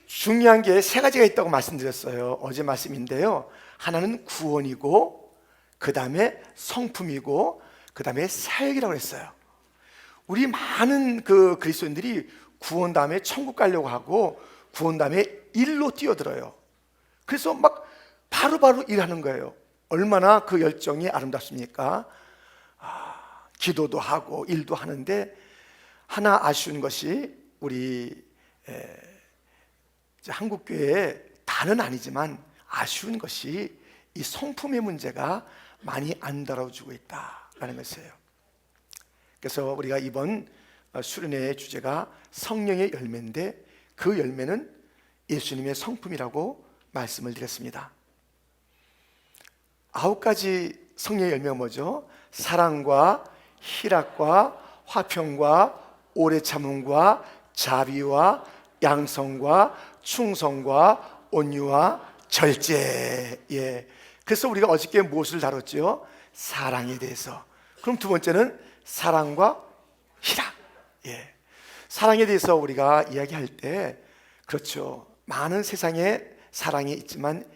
중요한 게 세 가지가 있다고 말씀드렸어요. 어제 말씀인데요. 하나는 구원이고, 그 다음에 성품이고, 그 다음에 사역이라고 했어요. 우리 많은 그리스도인들이 구원 다음에 천국 가려고 하고, 구원 다음에 일로 뛰어들어요. 그래서 막 바로바로 일하는 거예요. 얼마나 그 열정이 아름답습니까? 기도도 하고 일도 하는데, 하나 아쉬운 것이 우리 한국교회에 다는 아니지만 아쉬운 것이 이 성품의 문제가 많이 안 다뤄주고 있다라는 것이에요. 그래서 우리가 이번 수련회의 주제가 성령의 열매인데, 그 열매는 예수님의 성품이라고 말씀을 드렸습니다. 9가지 성령의 열매가 뭐죠? 사랑과 희락과 화평과 오래 참음과 자비와 양성과 충성과 온유와 절제. 그래서 우리가 어저께 무엇을 다뤘죠? 사랑에 대해서. 그럼 두 번째는 사랑과 희락. 사랑에 대해서 우리가 이야기할 때, 그렇죠, 많은 세상에 사랑이 있지만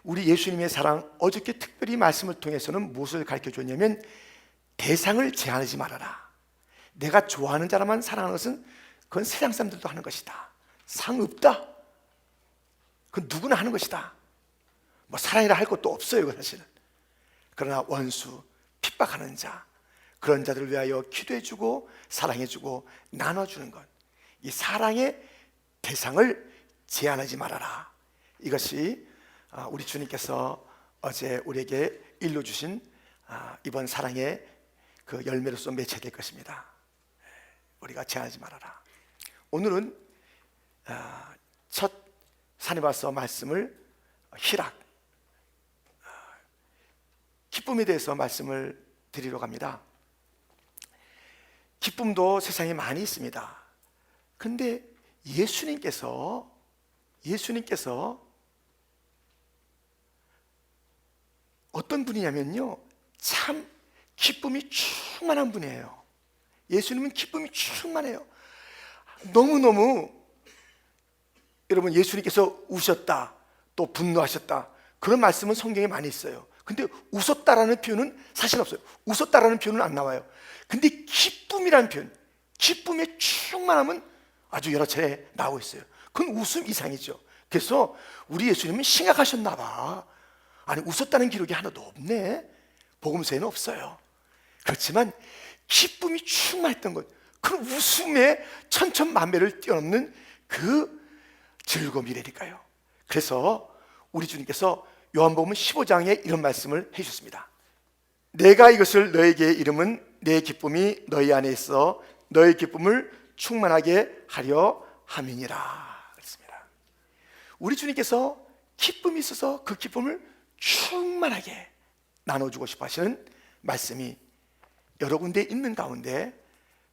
우리 예수님의 사랑, 어저께 특별히 말씀을 통해서는 무엇을 가르쳐 줬냐면, 대상을 제한하지 말아라. 내가 좋아하는 사람만 사랑하는 것은 그건 세상 사람들도 하는 것이다. 상없다. 그건 누구나 하는 것이다. 뭐 사랑이라 할 것도 없어요, 그 사실은. 그러나 원수, 핍박하는 자, 그런 자들을 위하여 기도해주고 사랑해주고 나눠주는 것, 이 사랑의 대상을 제한하지 말아라. 이것이 우리 주님께서 어제 우리에게 일러주신 이번 사랑의 그 열매로서 맺혀질 것입니다. 우리가 제한하지 말아라. 오늘은 첫 산에 와서 말씀을 희락, 기쁨에 대해서 말씀을 드리러 갑니다. 기쁨도 세상에 많이 있습니다. 그런데 예수님께서 어떤 분이냐면요, 참 기쁨이 충만한 분이에요. 예수님은 기쁨이 충만해요. 너무너무, 여러분, 예수님께서 우셨다, 또 분노하셨다, 그런 말씀은 성경에 많이 있어요. 근데 웃었다라는 표현은 사실 없어요. 웃었다라는 표현은 안 나와요. 근데 기쁨이라는 표현, 기쁨의 충만함은 아주 여러 차례 나오고 있어요. 그건 웃음 이상이죠. 그래서 우리 예수님은 심각하셨나 봐. 아니, 웃었다는 기록이 하나도 없네. 복음서에는 없어요. 그렇지만 기쁨이 충만했던 것, 그 웃음에 천천만배를 뛰어넘는 그 즐거움이라니까요. 그래서 우리 주님께서 요한복음 15장에 이런 말씀을 해주셨습니다. 내가 이것을 너에게 이름은 내 기쁨이 너희 안에 있어 너희 기쁨을 충만하게 하려 함이니라 그랬습니다. 우리 주님께서 기쁨이 있어서 그 기쁨을 충만하게 나눠주고 싶어 하시는 말씀이 여러 군데 있는 가운데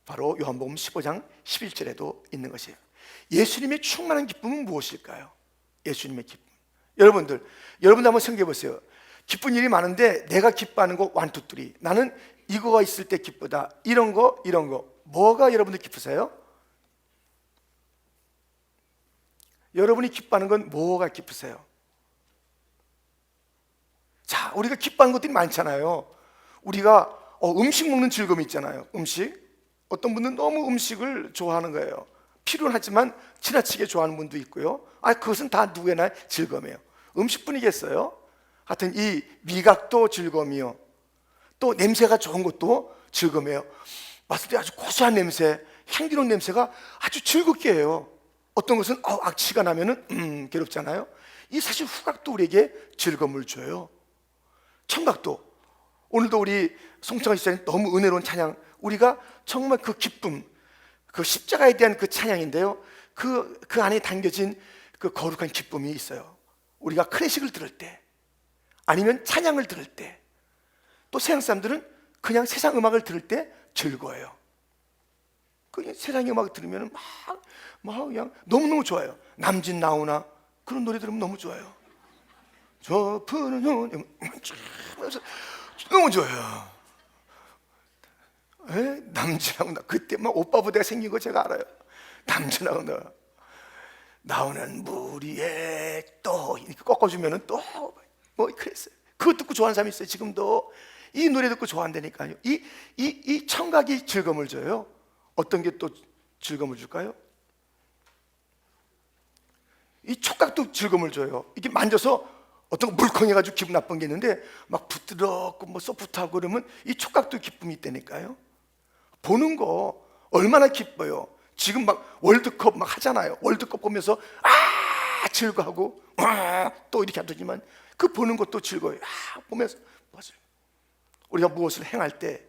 바로 요한복음 15장 11절에도 있는 것이에요. 예수님의 충만한 기쁨은 무엇일까요? 예수님의 기쁨, 여러분들 한번 생각해 보세요. 기쁜 일이 많은데 내가 기뻐하는 거 1, 2, 3, 나는 이거가 있을 때 기쁘다, 이런 거 뭐가 여러분들 기쁘세요? 여러분이 기뻐하는 건 뭐가 기쁘세요? 자, 우리가 기뻐하는 것들이 많잖아요. 우리가 음식 먹는 즐거움이 있잖아요. 음식, 어떤 분은 너무 음식을 좋아하는 거예요. 필요하지만 지나치게 좋아하는 분도 있고요. 그것은 다 누구나 즐거움이에요. 음식뿐이겠어요? 하여튼 이 미각도 즐거움이요, 또 냄새가 좋은 것도 즐거움이에요. 마실 때 아주 고소한 냄새, 향기로운 냄새가 아주 즐겁게 해요. 어떤 것은 악취가 나면은 괴롭잖아요. 이 사실 후각도 우리에게 즐거움을 줘요. 청각도, 오늘도 우리 송창화 시장님 너무 은혜로운 찬양, 우리가 정말 그 기쁨, 그 십자가에 대한 그 찬양인데요, 그 안에 담겨진 그 거룩한 기쁨이 있어요. 우리가 클래식을 들을 때, 아니면 찬양을 들을 때, 또 세상 사람들은 그냥 세상 음악을 들을 때 즐거워요. 그 세상의 음악을 들으면 막 그냥 너무너무 좋아요. 남진 나오나 그런 노래 들으면 너무 좋아요. 저 푸른 너무 좋아요. 남진하고 나, 그때 막 오빠 부대가 생긴 거 제가 알아요. 남진하고 나 나오는 물 위에 또 이렇게 꺾어주면은 또 뭐 그랬어요. 그거 듣고 좋아하는 사람이 있어요. 지금도 이 노래 듣고 좋아한다니까요. 이 청각이 즐거움을 줘요. 어떤 게 또 즐거움을 줄까요? 이 촉각도 즐거움을 줘요. 이게 만져서 어떤 거 물컹해가지고 기분 나쁜 게 있는데 막 부드럽고 뭐 소프트하고 그러면 이 촉각도 기쁨이 있다니까요. 보는 거 얼마나 기뻐요. 지금 막 월드컵 막 하잖아요. 월드컵 보면서 즐거워하고 또 이렇게 하더니만 그 보는 것도 즐거워요. 보면서 맞아요. 우리가 무엇을 행할 때,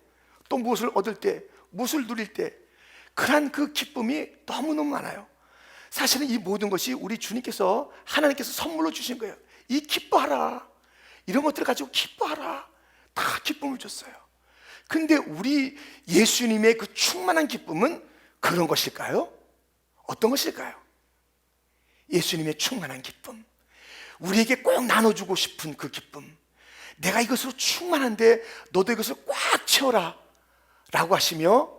또 무엇을 얻을 때, 무엇을 누릴 때 그러한 그 기쁨이 너무너무 많아요. 사실은 이 모든 것이 우리 주님께서 하나님께서 선물로 주신 거예요. 이 기뻐하라, 이런 것들을 가지고 기뻐하라, 다 기쁨을 줬어요. 근데 우리 예수님의 그 충만한 기쁨은 그런 것일까요? 어떤 것일까요? 예수님의 충만한 기쁨, 우리에게 꼭 나눠주고 싶은 그 기쁨, 내가 이것으로 충만한데 너도 이것을 꽉 채워라 라고 하시며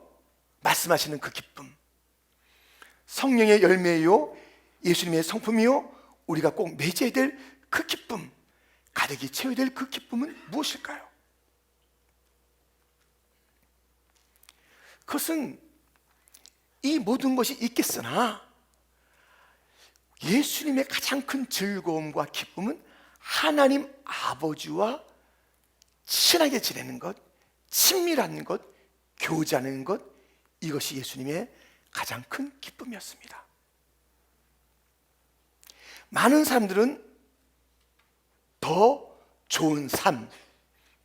말씀하시는 그 기쁨, 성령의 열매요, 예수님의 성품이요, 우리가 꼭 맺어야 될 그 기쁨, 가득히 채워야 될 그 기쁨은 무엇일까요? 그것은 이 모든 것이 있겠으나 예수님의 가장 큰 즐거움과 기쁨은 하나님 아버지와 친하게 지내는 것, 친밀한 것, 교제하는 것, 이것이 예수님의 가장 큰 기쁨이었습니다. 많은 사람들은 더 좋은 삶,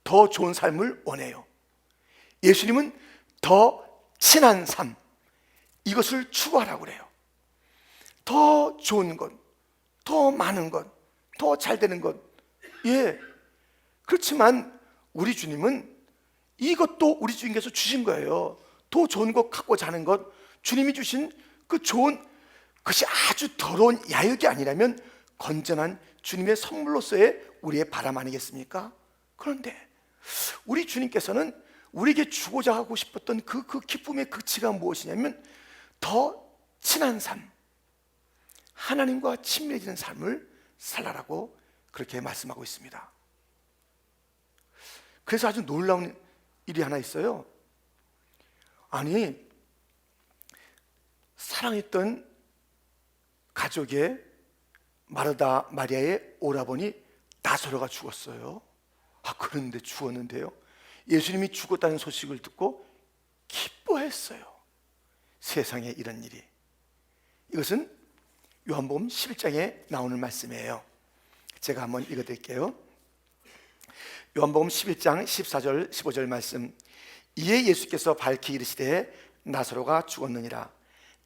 더 좋은 삶을 원해요. 예수님은 더 친한 삶, 이것을 추구하라고 그래요. 더 좋은 것, 더 많은 것, 더 잘 되는 것. 예. 그렇지만 우리 주님은 이것도 우리 주님께서 주신 거예요. 더 좋은 것 갖고 자는 것, 주님이 주신 그 좋은 것이 아주 더러운 야욕이 아니라면 건전한 주님의 선물로서의 우리의 바람 아니겠습니까? 그런데 우리 주님께서는 우리에게 주고자 하고 싶었던 그 기쁨의 극치가 무엇이냐면 더 친한 삶, 하나님과 친밀해지는 삶을 살아라고 그렇게 말씀하고 있습니다. 그래서 아주 놀라운 일이 하나 있어요. 아니, 사랑했던 가족의 마르다 마리아의 오라버니 나사로가 죽었어요. 그런데 죽었는데요, 예수님이 죽었다는 소식을 듣고 기뻐했어요. 세상에 이런 일이. 이것은 요한복음 11장에 나오는 말씀이에요. 제가 한번 읽어드릴게요. 요한복음 11장 14절 15절 말씀. 이에 예수께서 밝히 이르시되 나사로가 죽었느니라.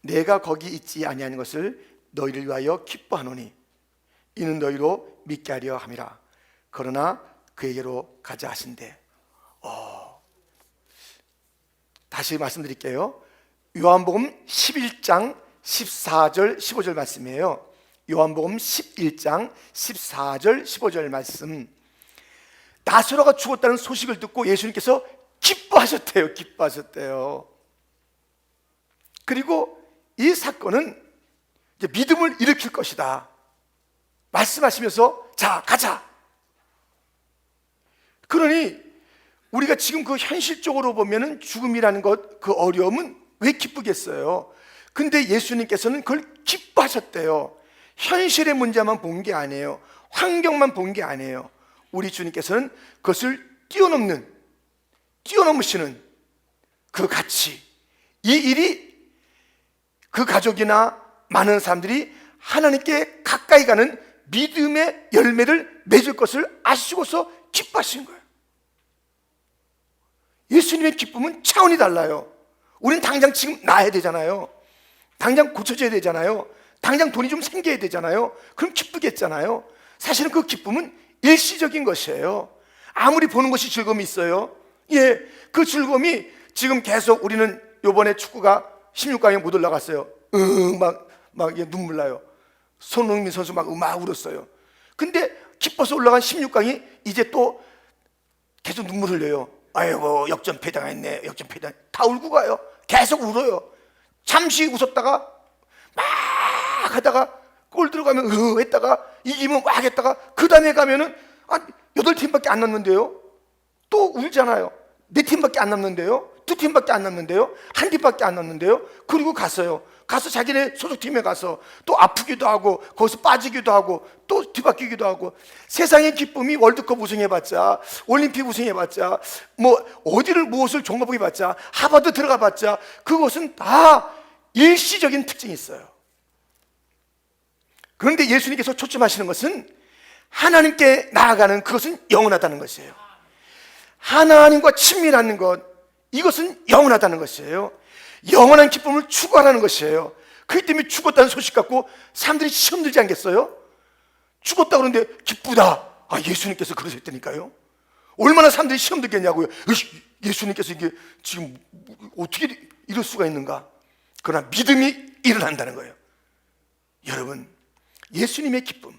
내가 거기 있지 아니한 것을 너희를 위하여 기뻐하노니 이는 너희로 믿게 하려 함이라. 그러나 그에게로 가자 하신대. 다시 말씀드릴게요. 요한복음 11장 14절 15절 말씀이에요. 요한복음 11장 14절 15절 말씀. 나사로가 죽었다는 소식을 듣고 예수님께서 기뻐하셨대요. 기뻐하셨대요. 그리고 이 사건은 이제 믿음을 일으킬 것이다 말씀하시면서 자, 가자. 그러니 우리가 지금 그 현실적으로 보면은 죽음이라는 것, 그 어려움은 왜 기쁘겠어요? 근데 예수님께서는 그걸 기뻐하셨대요. 현실의 문제만 본 게 아니에요. 환경만 본 게 아니에요. 우리 주님께서는 그것을 뛰어넘으시는 그 가치, 이 일이 그 가족이나 많은 사람들이 하나님께 가까이 가는 믿음의 열매를 맺을 것을 아시고서 기뻐하신 거예요. 예수님의 기쁨은 차원이 달라요. 우리는 당장 지금 나아야 되잖아요. 당장 고쳐져야 되잖아요. 당장 돈이 좀 생겨야 되잖아요. 그럼 기쁘겠잖아요. 사실은 그 기쁨은 일시적인 것이에요. 아무리 보는 것이 즐거움이 있어요. 예, 그 즐거움이 지금 계속 우리는 요번에 축구가 16강에 못 올라갔어요. 막 눈물 나요. 손흥민 선수 막 울었어요. 근데 기뻐서 올라간 16강이 이제 또 계속 눈물 흘려요. 아이고, 역전패 당했네. 역전패 당했네. 다 울고 가요. 계속 울어요. 잠시 웃었다가 막 하다가 골 들어가면 했다가 이기면 막 했다가 그 다음에 가면은 8팀밖에 안 남는데요. 또 울잖아요. 4팀밖에 안 남는데요. 2팀밖에 안 남는데요. 1팀밖에 안 남는데요. 그리고 갔어요. 가서 자기네 소속팀에 가서 또 아프기도 하고 거기서 빠지기도 하고 또 뒤바뀌기도 하고, 세상의 기쁨이 월드컵 우승해봤자, 올림픽 우승해봤자, 뭐 어디를 무엇을 종합해봤자, 하버드 들어가봤자 그것은 다 일시적인 특징이 있어요. 그런데 예수님께서 초점하시는 것은 하나님께 나아가는 그것은 영원하다는 것이에요. 하나님과 친밀한 것, 이것은 영원하다는 것이에요. 영원한 기쁨을 추구하라는 것이에요. 그렇기 때문에 죽었다는 소식 갖고 사람들이 시험 들지 않겠어요? 죽었다 그러는데 기쁘다. 예수님께서 그러셨다니까요. 얼마나 사람들이 시험 들겠냐고요. 예수님께서 이게 지금 어떻게 이럴 수가 있는가? 그러나 믿음이 일어난다는 거예요. 여러분, 예수님의 기쁨,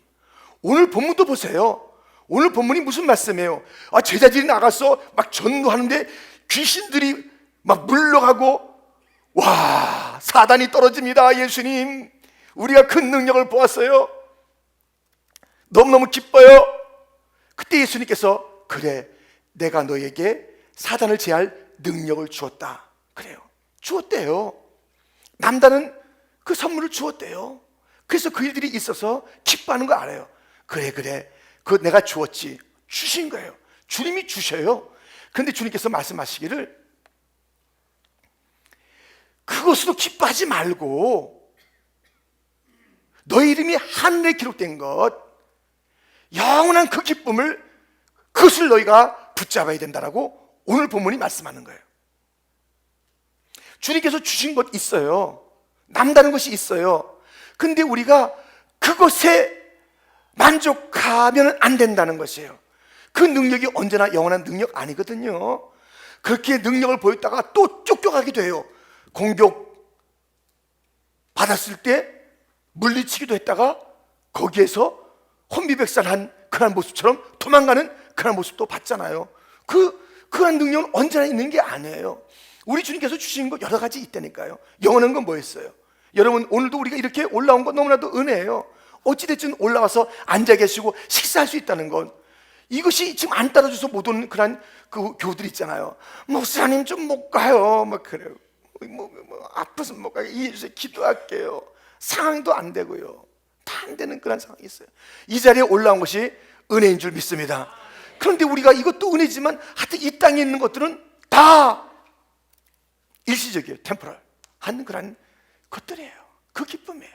오늘 본문도 보세요. 오늘 본문이 무슨 말씀이에요? 제자들이 나가서 막 전도하는데 귀신들이 막 물러가고, 와, 사단이 떨어집니다. 예수님, 우리가 큰 능력을 보았어요. 너무너무 기뻐요. 그때 예수님께서, 그래, 내가 너에게 사단을 제할 능력을 주었다. 그래요, 주었대요. 남다른 그 선물을 주었대요. 그래서 그 일들이 있어서 기뻐하는 거 알아요. 그래, 그거 내가 주었지. 주신 거예요. 주님이 주셔요. 그런데 주님께서 말씀하시기를, 그것으로 기뻐하지 말고 너희 이름이 하늘에 기록된 것, 영원한 그 기쁨을, 그것을 너희가 붙잡아야 된다라고 오늘 본문이 말씀하는 거예요. 주님께서 주신 것 있어요. 남다른 것이 있어요. 근데 우리가 그것에 만족하면 안 된다는 것이에요. 그 능력이 언제나 영원한 능력 아니거든요. 그렇게 능력을 보였다가 또 쫓겨가게 돼요. 공격 받았을 때 물리치기도 했다가 거기에서 혼비백산한 그런 모습처럼 도망가는 그런 모습도 봤잖아요. 그런 능력은 언제나 있는 게 아니에요. 우리 주님께서 주신 것 여러 가지 있다니까요. 영원한 건 뭐였어요? 여러분, 오늘도 우리가 이렇게 올라온 건 너무나도 은혜예요. 어찌됐든 올라와서 앉아 계시고 식사할 수 있다는 건, 이것이 지금 안 따라줘서 못 오는 그런 그 교우들 있잖아요. 목사님 좀 못 가요, 막 그래요. 아파서 못 가게 이해해주세요. 기도할게요. 상황도 안 되고요. 다 안 되는 그런 상황이 있어요. 이 자리에 올라온 것이 은혜인 줄 믿습니다. 그런데 우리가 이것도 은혜지만 하여튼 이 땅에 있는 것들은 다 일시적이에요. 템포럴한 그런 것들이에요. 그 기쁨이에요.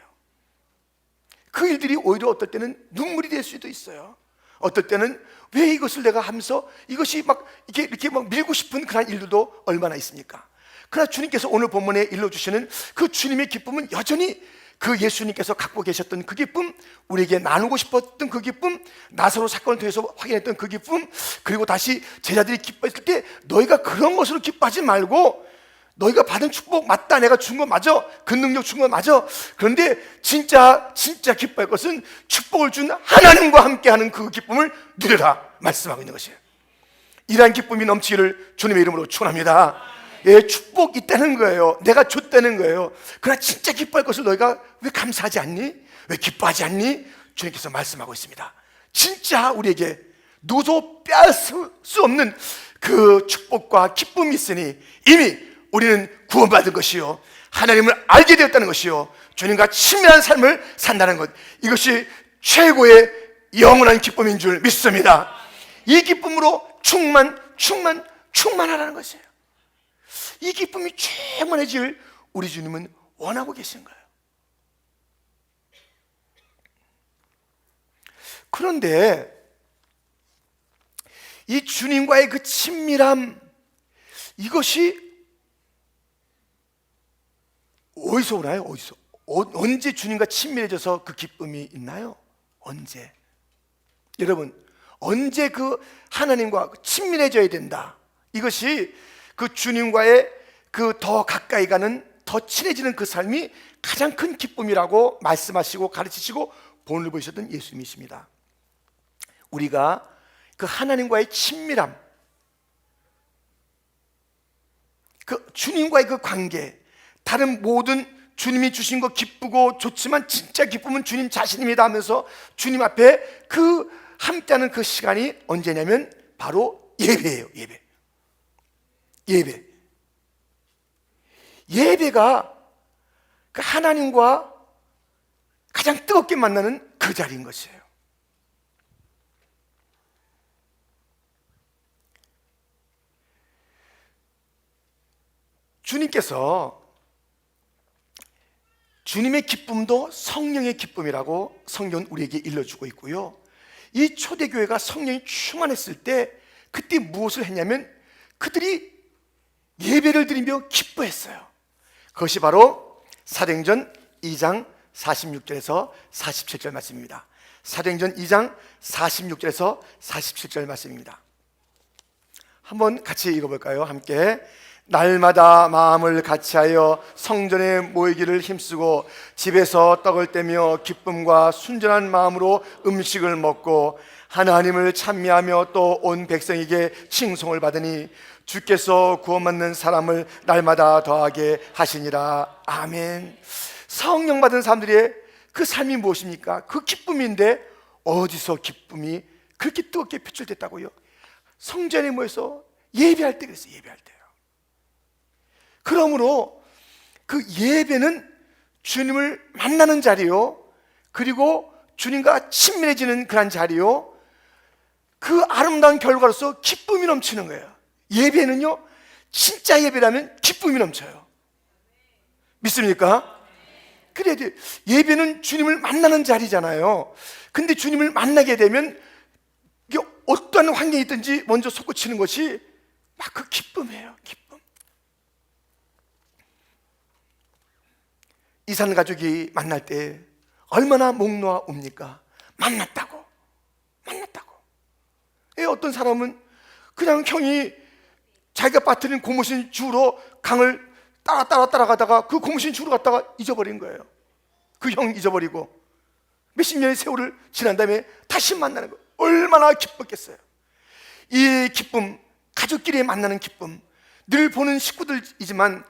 그 일들이 오히려 어떨 때는 눈물이 될 수도 있어요. 어떨 때는 왜 이것을 내가 하면서 이것이 막 이렇게 막 밀고 싶은 그런 일들도 얼마나 있습니까? 그러나 주님께서 오늘 본문에 일러주시는 그 주님의 기쁨은 여전히 그 예수님께서 갖고 계셨던 그 기쁨, 우리에게 나누고 싶었던 그 기쁨, 나사로 사건을 통해서 확인했던 그 기쁨, 그리고 다시 제자들이 기뻐했을 때 너희가 그런 것으로 기뻐하지 말고, 너희가 받은 축복 맞다, 내가 준 거 맞아, 그 능력 준 거 맞아. 그런데 진짜 기뻐할 것은 축복을 준 하나님과 함께하는 그 기쁨을 누려라 말씀하고 있는 것이에요. 이러한 기쁨이 넘치기를 주님의 이름으로 축원합니다. 축복 있다는 거예요. 내가 줬다는 거예요. 그러나 진짜 기뻐할 것을 너희가 왜 감사하지 않니? 왜 기뻐하지 않니? 주님께서 말씀하고 있습니다. 진짜 우리에게 누구도 빼앗을 수 없는 그 축복과 기쁨이 있으니 이미 우리는 구원받은 것이요, 하나님을 알게 되었다는 것이요, 주님과 친밀한 삶을 산다는 것, 이것이 최고의 영원한 기쁨인 줄 믿습니다. 이 기쁨으로 충만하라는 것이에요. 이 기쁨이 충만해질 우리 주님은 원하고 계신 거예요. 그런데 이 주님과의 그 친밀함, 이것이 어디서 오나요? 어디서? 언제 주님과 친밀해져서 그 기쁨이 있나요? 언제? 여러분, 언제 그 하나님과 친밀해져야 된다, 이것이 그 주님과의 그 더 가까이 가는, 더 친해지는 그 삶이 가장 큰 기쁨이라고 말씀하시고 가르치시고 본을 보이셨던 예수님이십니다. 우리가 그 하나님과의 친밀함, 그 주님과의 그 관계, 다른 모든 주님이 주신 거 기쁘고 좋지만 진짜 기쁨은 주님 자신입니다 하면서 주님 앞에 그 함께하는 그 시간이 언제냐면 바로 예배예요. 예배가 그 하나님과 가장 뜨겁게 만나는 그 자리인 것이에요. 주님께서 주님의 기쁨도 성령의 기쁨이라고 성경은 우리에게 일러주고 있고요, 이 초대교회가 성령이 충만했을 때 그때 무엇을 했냐면 그들이 예배를 드리며 기뻐했어요. 그것이 바로 사도행전 2장 46절에서 47절 말씀입니다. 사도행전 2장 46절에서 47절 말씀입니다. 한번 같이 읽어볼까요? 함께. 날마다 마음을 같이하여 성전에 모이기를 힘쓰고 집에서 떡을 떼며 기쁨과 순전한 마음으로 음식을 먹고 하나님을 찬미하며 또 온 백성에게 칭송을 받으니 주께서 구원받는 사람을 날마다 더하게 하시니라. 아멘. 성령 받은 사람들의 그 삶이 무엇입니까? 그 기쁨인데 어디서 기쁨이 그렇게 뜨겁게 표출됐다고요? 성전에 모여서 예배할 때 그랬어요. 예배할 때요. 그러므로 그 예배는 주님을 만나는 자리요, 그리고 주님과 친밀해지는 그런 자리요, 그 아름다운 결과로서 기쁨이 넘치는 거예요. 예배는요, 진짜 예배라면 기쁨이 넘쳐요. 믿습니까? 그래야 돼. 예배는 주님을 만나는 자리잖아요. 근데 주님을 만나게 되면 이게 어떠한 환경이 있든지 먼저 솟구치는 것이 막 그 기쁨이에요. 기쁨. 이산 가족이 만날 때 얼마나 목 놓아 옵니까? 만났다고. 어떤 사람은 그냥 형이 자기가 빠뜨린 고무신 주로 강을 따라가다가 그 고무신 주로 갔다가 잊어버린 거예요. 그 형 잊어버리고 몇십 년의 세월을 지난 다음에 다시 만나는 거예요. 얼마나 기뻤겠어요. 이 기쁨, 가족끼리 만나는 기쁨, 늘 보는 식구들이지만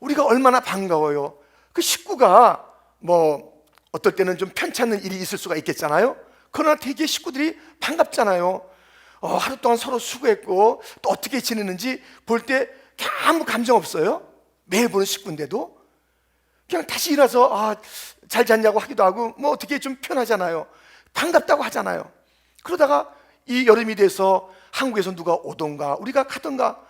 우리가 얼마나 반가워요. 그 식구가 뭐 어떨 때는 좀 편찮는 일이 있을 수가 있겠잖아요. 그러나 되게 식구들이 반갑잖아요. 하루 동안 서로 수고했고 또 어떻게 지내는지 볼 때 아무 감정 없어요. 매일 보는 식구인데도 그냥 다시 일어나서 잘 잤냐고 하기도 하고 뭐 어떻게 좀 편하잖아요. 반갑다고 하잖아요. 그러다가 이 여름이 돼서 한국에서 누가 오던가 우리가 가던가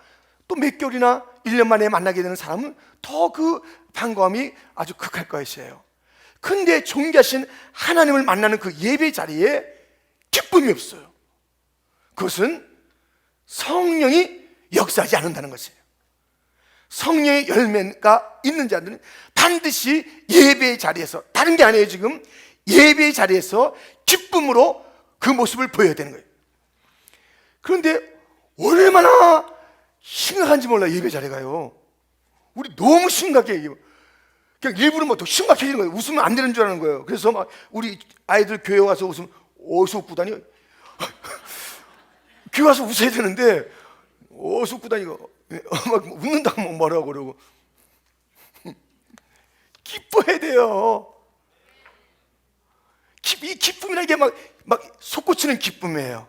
또 몇 개월이나 1년 만에 만나게 되는 사람은 더 그 반가움이 아주 극할 것이에요. 근데 존귀하신 하나님을 만나는 그 예배 자리에 기쁨이 없어요. 그것은 성령이 역사하지 않는다는 것이에요. 성령의 열매가 있는 자들은 반드시 예배의 자리에서, 다른 게 아니에요. 지금 예배의 자리에서 기쁨으로 그 모습을 보여야 되는 거예요. 그런데 얼마나 심각한지 몰라요. 예배 자리가요. 우리 너무 심각해. 그냥 일부러 뭐 더 심각해지는 거예요. 웃으면 안 되는 줄 아는 거예요. 그래서 막 우리 아이들 교회 와서 웃으면 어디서 웃고 다녀? 교회 와서 웃어야 되는데 어디서 웃고 다니고 막 웃는다고 막 뭐라고 그러고. 기뻐해야 돼요. 이 기쁨이라는 게 막 솟구치는 기쁨이에요.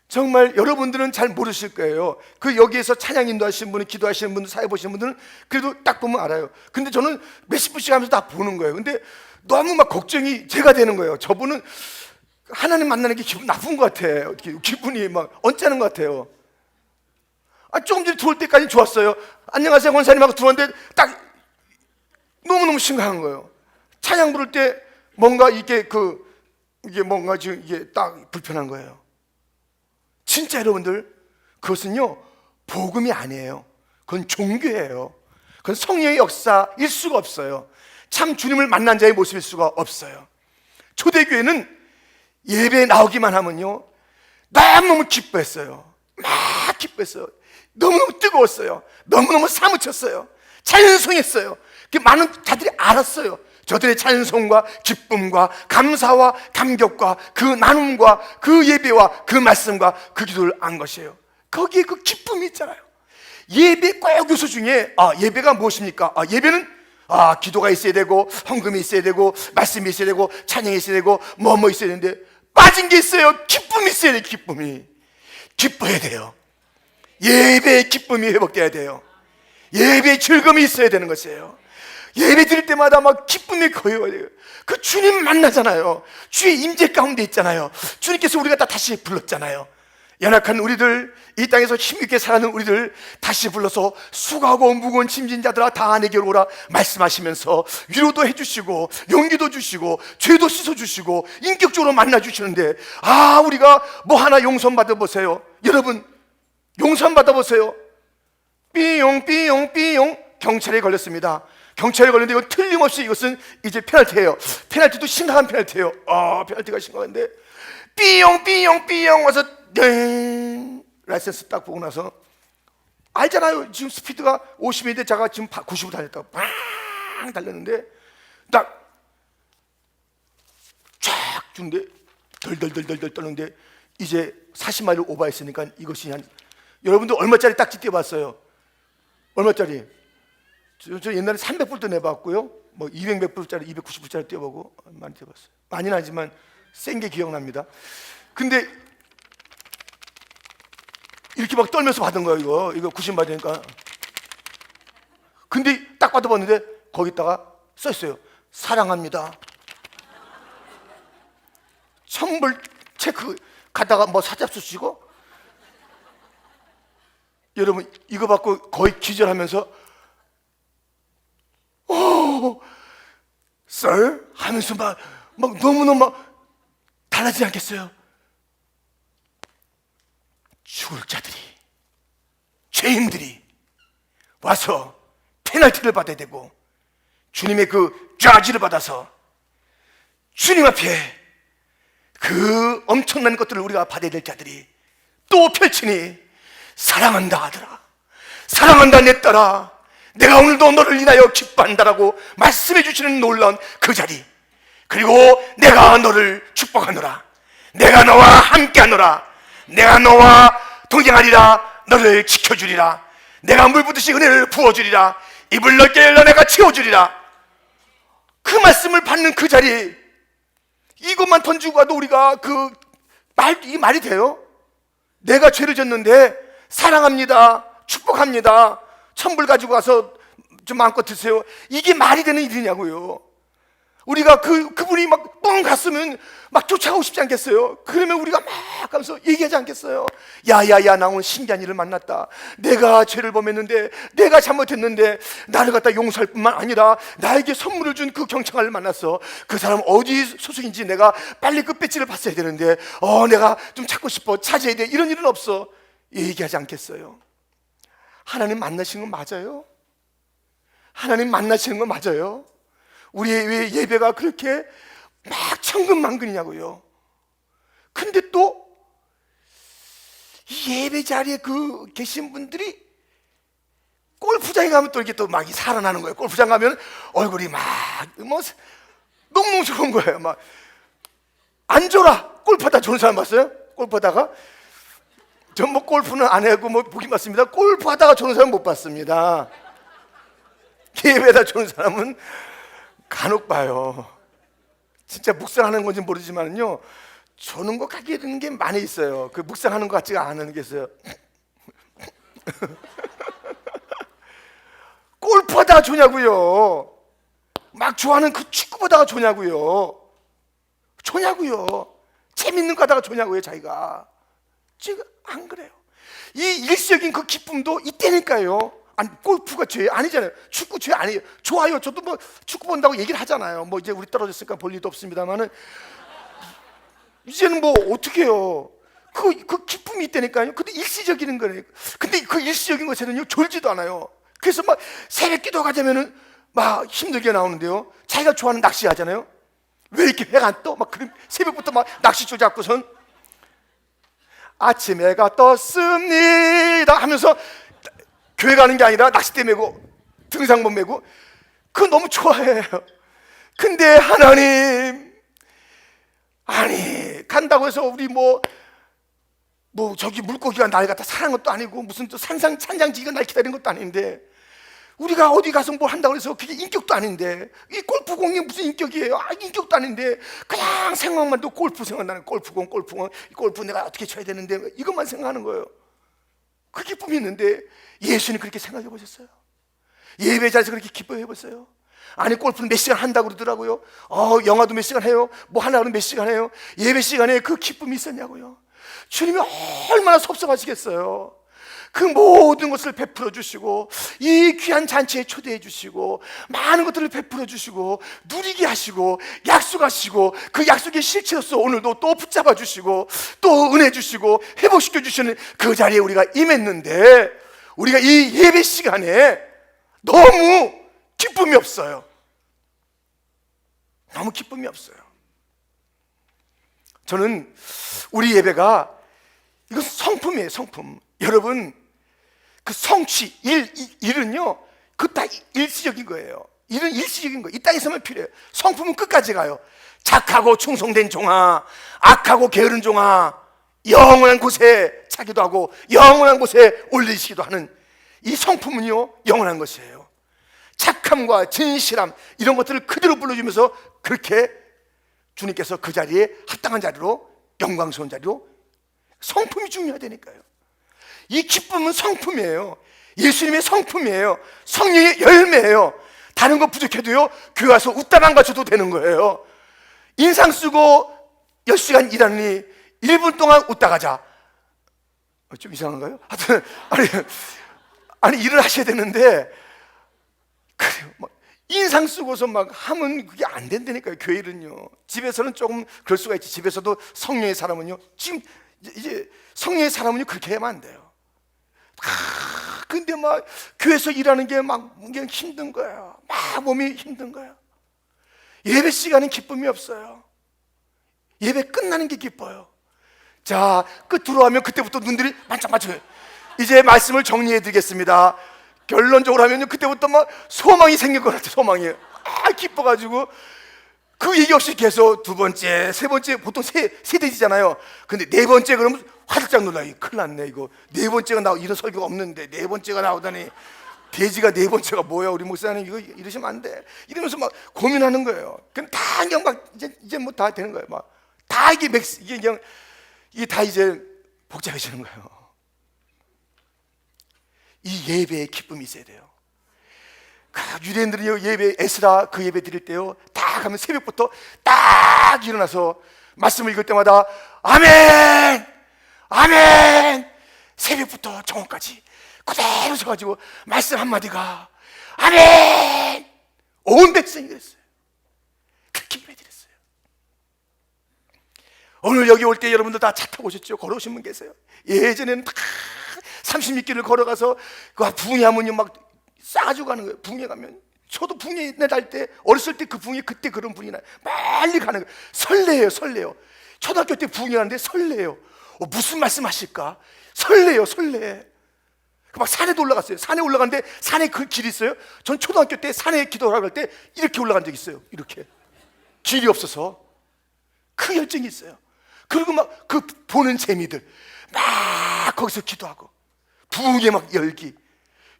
정말 여러분들은 잘 모르실 거예요. 그 여기에서 찬양 인도하시는 분은, 기도하시는 분들, 사회 보시는 분들은 그래도 딱 보면 알아요. 근데 저는 몇십 분씩 하면서 다 보는 거예요. 근데 너무 막 걱정이 제가 되는 거예요. 저분은 하나님 만나는 게 기분 나쁜 것 같아. 어떻게 기분이 막 언짢은 것 같아요. 조금 전에 들어올 때까지 좋았어요. 안녕하세요 권사님하고 들어왔는데 딱 너무너무 심각한 거예요. 찬양 부를 때 뭔가 이게 뭔가 지금 이게 딱 불편한 거예요. 진짜 여러분들, 그것은요 복음이 아니에요. 그건 종교예요. 그건 성령의 역사일 수가 없어요. 참 주님을 만난 자의 모습일 수가 없어요. 초대교회는 예배에 나오기만 하면요 너무너무 기뻐했어요. 막 기뻐했어요. 너무너무 뜨거웠어요. 너무너무 사무쳤어요. 찬송했어요. 많은 자들이 알았어요. 저들의 찬송과 기쁨과 감사와 감격과 그 나눔과 그 예배와 그 말씀과 그 기도를 안 것이에요. 거기에 그 기쁨이 있잖아요. 예배 꼭 요소 중에 예배가 무엇입니까? 예배는 기도가 있어야 되고 헌금이 있어야 되고 말씀이 있어야 되고 찬양이 있어야 되고 뭐 있어야 되는데 빠진 게 있어요. 기쁨이 있어야 돼요. 기쁨이. 기뻐야 돼요. 예배의 기쁨이 회복돼야 돼요. 예배의 즐거움이 있어야 되는 것이에요. 예배 드릴 때마다 막 기쁨이 거여야 돼요. 그 주님 만나잖아요. 주의 임재 가운데 있잖아요. 주님께서 우리가 다시 불렀잖아요. 연약한 우리들, 이 땅에서 힘있게 살아가는 우리들 다시 불러서 수고하고 무거운 짐진 자들아 다 내게로 오라 말씀하시면서 위로도 해주시고 용기도 주시고 죄도 씻어주시고 인격적으로 만나주시는데, 우리가 뭐 하나 용서 받아보세요. 여러분, 용서 받아보세요. 삐용 경찰에 걸렸습니다. 경찰에 걸렸는데 이거 틀림없이 이것은 이제 페널티예요. 페널티도 심각한 페널티예요. 페널티가 심각한데 삐용 와서 라이센스 딱 보고 나서 알잖아요. 지금 스피드가 50인데 제가 지금 90으로 달렸다고 빵 달렸는데 딱 쫙 주는데 덜덜덜덜 떠는데 이제 40마일을 오버했으니까 이것이 여러분들 얼마짜리 딱지 떼봤어요? 얼마짜리? 저 옛날에 300불도 내봤고요. 뭐 200불짜리, 290불짜리 떼보고 많이 떼봤어요. 많이는 아니지만 센 게 기억납니다. 근데 이렇게 막 떨면서 받은 거예요. 이거 90 받으니까. 근데 딱 받아봤는데 거기다가 써있어요. 사랑합니다. 천불 체크 가다가 뭐 사잡수 치고. 여러분 이거 받고 거의 기절하면서 썰 하면서 막 너무너무 달라지지 않겠어요? 죽을 자들이, 죄인들이 와서 페널티를 받아야 되고 주님의 그 저지를 받아서 주님 앞에 그 엄청난 것들을 우리가 받아야 될 자들이 또 펼치니 사랑한다 하더라. 사랑한다 내 딸아, 내가 오늘도 너를 인하여 기뻐한다라고 말씀해 주시는 놀라운 그 자리, 그리고 내가 너를 축복하노라, 내가 너와 함께하노라, 내가 너와 동행하리라, 너를 지켜주리라, 내가 물 부듯이 은혜를 부어주리라, 입을 넓게 열라 내가 채워주리라. 그 말씀을 받는 그 자리, 이것만 던지고 가도 우리가 이 말이 돼요? 내가 죄를 졌는데 사랑합니다, 축복합니다, 천불 가지고 가서 좀 마음껏 드세요. 이게 말이 되는 일이냐고요. 우리가 그분이 막 뻥 갔으면 막 쫓아가고 싶지 않겠어요? 그러면 우리가 막 가면서 얘기하지 않겠어요? 야야야, 나 오늘 신기한 일을 만났다. 내가 죄를 범했는데, 내가 잘못했는데 나를 갖다 용서할 뿐만 아니라 나에게 선물을 준 그 경찰을 만났어. 그 사람 어디 소속인지 내가 빨리 그 배지를 봤어야 되는데 내가 좀 찾고 싶어, 찾아야 돼. 이런 일은 없어. 얘기하지 않겠어요? 하나님 만나시는 건 맞아요? 하나님 만나시는 건 맞아요? 우리의 왜 예배가 그렇게 막 천근만근이냐고요. 근데 또 이 예배 자리에 계신 분들이 골프장에 가면 또 이렇게 또 막 살아나는 거예요. 골프장 가면 얼굴이 막 농농스러운 거예요. 막 앉아라. 골프하다 좋은 사람 봤어요? 골프하다가? 전 골프는 안 해고 보긴 봤습니다. 골프하다가 좋은 사람 못 봤습니다. 예배다 좋은 사람은 간혹 봐요. 진짜 묵상하는 건지 모르지만요, 조는 것 같게 되는 게 많이 있어요. 그 묵상하는 것 같지가 않은 게 있어요. 골프하다가 좋냐고요. 막 좋아하는 그 축구보다가 좋냐고요. 재밌는 거 하다가 좋냐고요. 자기가 지금 안 그래요. 이 일시적인 그 기쁨도 이때니까요. 아니, 골프가 죄 아니잖아요. 축구 죄 아니에요. 좋아요. 저도 축구 본다고 얘기를 하잖아요. 이제 우리 떨어졌으니까 볼 일도 없습니다만은 이제는 어떻게 해요. 그 기쁨이 있다니까요. 근데 일시적인 거예요. 근데 그 일시적인 것에는요, 졸지도 않아요. 그래서 새벽 기도 가자면은 막 힘들게 나오는데요, 자기가 좋아하는 낚시 하잖아요. 왜 이렇게 해가 안 떠? 그럼 새벽부터 낚시줄 잡고선 아침 해가 떴습니다 하면서 교회 가는 게 아니라 낚싯대 메고 등산복 메고 그거 너무 좋아해요. 근데 하나님, 아니 간다고 해서 우리 저기 물고기가 날 갖다 사는 것도 아니고 무슨 또 산장지기가 날 기다리는 것도 아닌데 우리가 어디 가서 뭘 한다고 해서 그게 인격도 아닌데, 이 골프공이 무슨 인격이에요? 인격도 아닌데 그냥 생각만 도 골프 생각나는, 골프공 골프 내가 어떻게 쳐야 되는데 이것만 생각하는 거예요. 그 기쁨이 있는데 예수님 그렇게 생각해 보셨어요? 예배 자리에서 그렇게 기뻐해 보세요? 아니 골프는 몇 시간 한다고 그러더라고요. 영화도 몇 시간 해요. 뭐 하려고 몇 시간 해요. 예배 시간에 그 기쁨이 있었냐고요. 주님이 얼마나 섭섭하시겠어요. 그 모든 것을 베풀어 주시고 이 귀한 잔치에 초대해 주시고 많은 것들을 베풀어 주시고 누리게 하시고 약속하시고 그 약속의 실체로서 오늘도 또 붙잡아 주시고 또 은혜 주시고 회복시켜 주시는 그 자리에 우리가 임했는데, 우리가 이 예배 시간에 너무 기쁨이 없어요. 너무 기쁨이 없어요. 저는 우리 예배가 이거 성품이에요. 성품. 여러분, 그 성취, 일은요, 그 다 일시적인 거예요. 일은 일시적인 거예요. 이 땅에서만 필요해요. 성품은 끝까지 가요. 착하고 충성된 종아, 악하고 게으른 종아, 영원한 곳에 차기도 하고 영원한 곳에 올리시기도 하는 이 성품은요, 영원한 것이에요. 착함과 진실함 이런 것들을 그대로 불러주면서 그렇게 주님께서 그 자리에 합당한 자리로, 영광스러운 자리로, 성품이 중요하다니까요. 이 기쁨은 성품이에요. 예수님의 성품이에요. 성령의 열매예요. 다른 거 부족해도요, 교회 와서 웃다만 가셔도 되는 거예요. 인상 쓰고 10시간 일하느니 1분 동안 웃다 가자. 좀 이상한가요? 하여튼 아니 일을 하셔야 되는데 그래요. 막 인상 쓰고서 막 하면 그게 안 된다니까요. 교회 일은요. 집에서는 조금 그럴 수가 있지. 집에서도 성령의 사람은요, 지금 이제 성령의 사람은요 그렇게 하면 안 돼요. 근데 막 교회에서 일하는 게 막 힘든 거예요. 막 몸이 힘든 거예요. 예배 시간은 기쁨이 없어요. 예배 끝나는 게 기뻐요. 자, 끝 들어가면 그때부터 눈들이 반짝반짝해요. 이제 말씀을 정리해 드리겠습니다. 결론적으로 하면요, 그때부터 막 소망이 생길 것 같아요. 소망이 기뻐가지고 그 얘기 없이 계속 두 번째, 세 번째, 보통 세 대지잖아요. 근데 네 번째 그러면 화들짝 놀라요. 큰일 났네 이거. 네 번째가 이런 설교가 없는데 네 번째가 나오다니. 돼지가 네 번째가 뭐야, 우리 목사님 이거 이러시면 안 돼. 이러면서 막 고민하는 거예요. 그럼 다 그냥 막 이제 뭐 다 되는 거예요. 막 다 이게 그냥 이게 다 이제 복잡해지는 거예요. 이 예배에 기쁨이 있어야 돼요. 유대인들이 예배, 에스라 그 예배 드릴 때요, 딱 하면 새벽부터 딱 일어나서 말씀을 읽을 때마다 아멘! 아멘! 새벽부터 정오까지 그대로 서가지고 말씀 한마디가 아멘! 온 백성이 그랬어요. 그렇게 예배 드렸어요. 오늘 여기 올 때 여러분들 다 차 타고 오셨죠? 걸어오신 분 계세요? 예전에는 다 36길을 걸어가서 그 붕해하면 막 싸가지고 가는 거예요. 붕해 가면. 저도 붕해 내달 때, 어렸을 때 그 붕해, 그때 그런 분이 나요. 빨리 가는 거예요. 설레요, 설레요. 초등학교 때 붕해 하는데 설레요. 무슨 말씀 하실까? 설레요, 설레. 막 산에도 올라갔어요. 산에 올라갔는데 산에 그 길이 있어요. 전 초등학교 때 산에 기도하러 갈 때 이렇게 올라간 적이 있어요. 이렇게. 길이 없어서. 그 열정이 있어요. 그리고 막 그 보는 재미들. 막 거기서 기도하고. 부흥의 막 열기.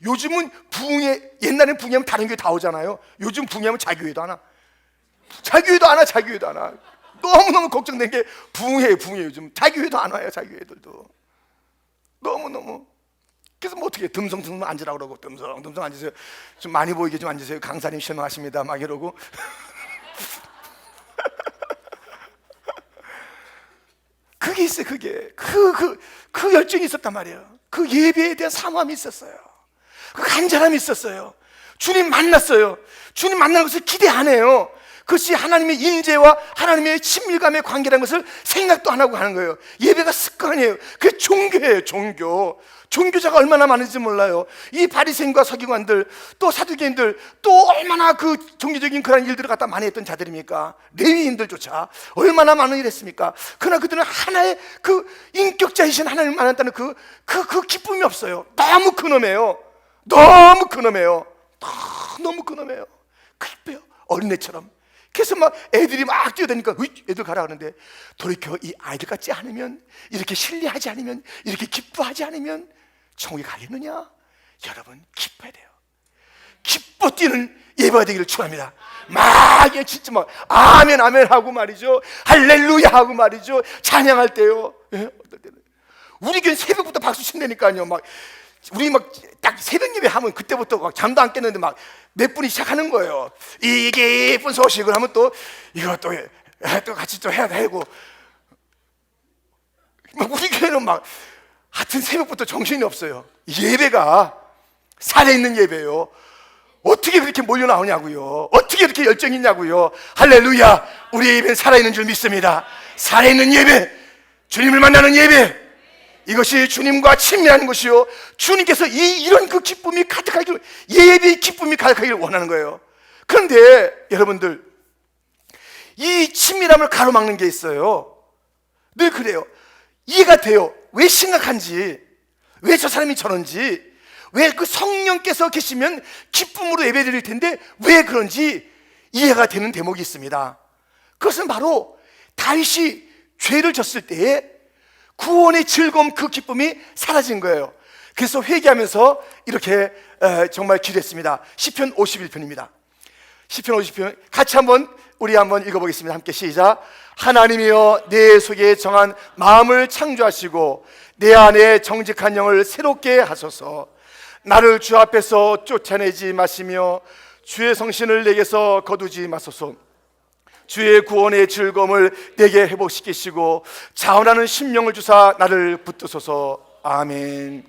요즘은 부흥회, 옛날엔 부흥회하면 다른 교회 다 오잖아요. 요즘 부흥회하면 자기 교회도 안 와. 자기 교회도 안 와, 자기 교회도 안 와. 너무너무 걱정된 게 부흥회예요, 부흥회. 요즘 자기 교회도 안 와요, 자기 교회들도. 너무너무. 그래서 뭐 어떻게 듬성듬성 앉으라고 그러고, 듬성듬성 앉으세요. 좀 많이 보이게 좀 앉으세요. 강사님 실망하십니다. 막 이러고. 그게 있어요, 그게. 그 열정이 있었단 말이에요. 그 예배에 대한 사모함이 있었어요. 그 간절함이 있었어요. 주님 만났어요. 주님 만나는 것을 기대 안 해요. 그것이 하나님의 인재와 하나님의 친밀감의 관계라는 것을 생각도 안 하고 하는 거예요. 예배가 습관이에요. 그게 종교예요, 종교. 종교자가 얼마나 많은지 몰라요. 이 바리새인과 서기관들, 또 사두개인들, 또 얼마나 그 종교적인 그런 일들을 갖다 많이 했던 자들입니까? 레위인들조차 얼마나 많은 일을 했습니까? 그러나 그들은 하나의 그 인격자이신 하나님을 만났다는 그 기쁨이 없어요. 너무 근엄해요. 너무 근엄해요. 너무 근엄해요. 기뻐요. 어린애처럼. 그래서 막 애들이 막 뛰어다니까 애들 가라 하는데, 돌이켜 이 아이들 같지 않으면, 이렇게 신뢰하지 않으면, 이렇게 기뻐하지 않으면 천국에 가겠느냐? 여러분, 기뻐야 돼요. 기뻐 뛰는 예배가 되기를 축원합니다. 막 진짜 막 아멘 아멘 하고 말이죠, 할렐루야 하고 말이죠, 찬양할 때요. 예? 어떨 때는 우리 교회 새벽부터 박수 친다니까요. 막 우리 막 딱 새벽 예배 하면 그때부터 막 잠도 안 깼는데 막 몇 분이 시작하는 거예요. 이게 예쁜 소식을 하면 또 이거 또 같이 또 해야 되고, 막 우리 교회는 막 하여튼 새벽부터 정신이 없어요. 예배가 살아있는 예배예요. 어떻게 그렇게 몰려 나오냐고요. 어떻게 이렇게 열정이 있냐고요. 할렐루야, 우리의 예배는 살아있는 줄 믿습니다. 살아있는 예배, 주님을 만나는 예배, 이것이 주님과 친밀하는 것이요, 주님께서 이런 그 기쁨이 가득하기를, 예배의 기쁨이 가득하기를 원하는 거예요. 그런데 여러분들, 이 친밀함을 가로막는 게 있어요. 늘 그래요. 이해가 돼요. 왜 심각한지, 왜 저 사람이 저런지, 왜 그 성령께서 계시면 기쁨으로 예배드릴 텐데 왜 그런지 이해가 되는 대목이 있습니다. 그것은 바로 다윗이 죄를 졌을 때에 구원의 즐거움, 그 기쁨이 사라진 거예요. 그래서 회개하면서 이렇게 정말 기도했습니다. 시편 51편입니다. 시편 50편 같이 우리 한번 읽어보겠습니다. 함께 시작. 하나님이여, 내 속에 정한 마음을 창조하시고 내 안에 정직한 영을 새롭게 하소서. 나를 주 앞에서 쫓아내지 마시며 주의 성신을 내게서 거두지 마소서. 주의 구원의 즐거움을 내게 회복시키시고 자원하는 심령을 주사 나를 붙드소서. 아멘.